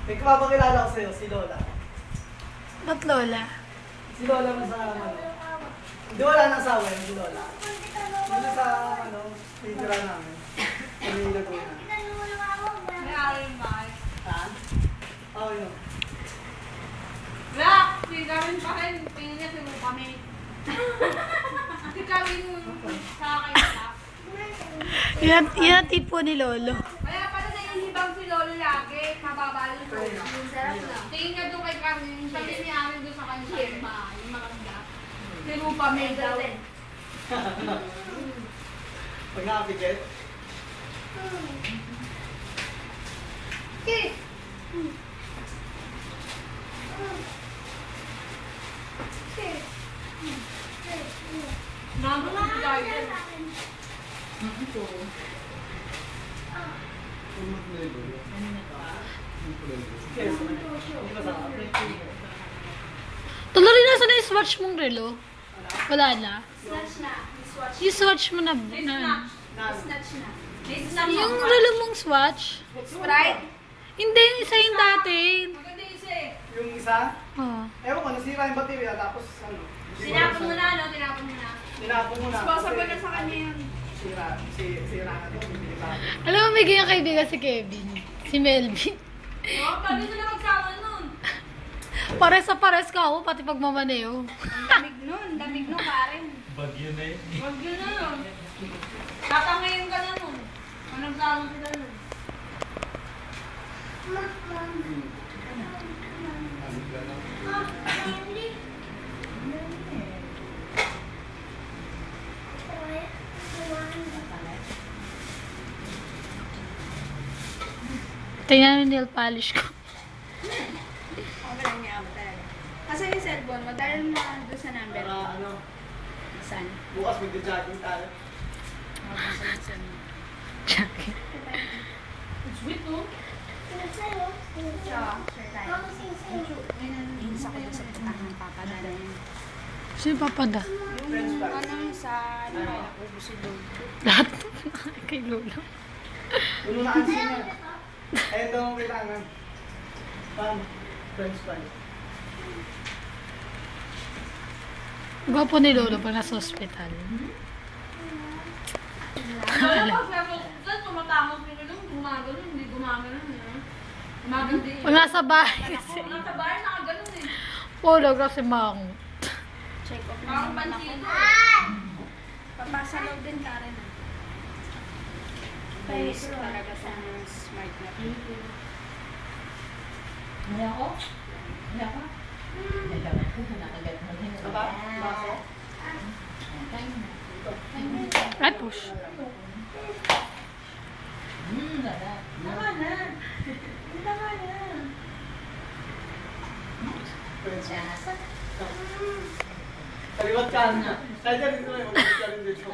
May kapapakilala ko sa'yo, si Lola. Ba't Lola? Si Lola mo sa ano. Hindi wala nang asawa yun, si Lola. Hindi sa ano, titira namin. Pamilya ko na. May araw yung bahay. Ha? Oo yun. Wala! Si Gawin pa rin. Tingin niya mo kami. Si Gawin mo sa akin na. Yan ang tipo ni Lolo. Kaya pala naihibang si Lolo lagi. Mababalo sa yung sarap na. Tingin niya doon kay Carmen. Sabi niya amin doon sa kanya sa bahay. Yung maganda. Si Rupa may daw. Pag nakapikit? Kiss! Nandun na si Garden. Tuloy na sa yung swatch mong relo. Wala na. Snatch na. Swatch. Yung swatch mo na. Snatch na. Snatch Yung relo mong swatch. Sprite. Hindi, yung isa yung dati. Maganda yung isa eh. Yung isa? Oh. Ewan ko, nasira yung baterya tapos ano? Tinapon mo na, no? Tinapon mo na. Tinapon mo na. Responsible na sa kanya yun. Sira na ito. Alam mo, may ganyang kaibigan si Kevin. Si Melvin. Oh, paano sila magsama nun? Pares ka ako, pati pagmamaneo. Ang damig nun, Karen. Bagyo na yun. Wag yun na nun. Tatangayin ka na nun. Anong tawag sila nun? Tingnan yung nail polish ko. Okay lang niya ako talaga. Kasi yung cellphone mo, dahil mo doon sa number. Para ano, Saan? bukas mag-jogging tayo. Jacket. Sweet, no? Insa ko sa putahan ng papa na rin. Sino papada? French fries. Ano sa ano kaya ko gusto doon. Lahat kay Lolo. Puno na ang sina. Ayun daw ang kailangan. Paano? French fries. Gwapo ni Lolo pag nasa hospital. Ano pag saan tumatangos nyo nung gumagano, hindi gumagano nyo. Gumagano din. Pag nasa bahay kasi. Kung nasa bahay, nakaganon eh. Polo kasi mangot. Check off na Parang naman ako. pansito. Papasalaw din Karen. Face talaga sa smart na. Wala ko? Wala ko? Nakagat mo din. Aba? Baso? Ay, push. Wala. Tama na. Tama na. French fries. Kaliwat ka na. Kaya dyan dito may mag-jogging dito.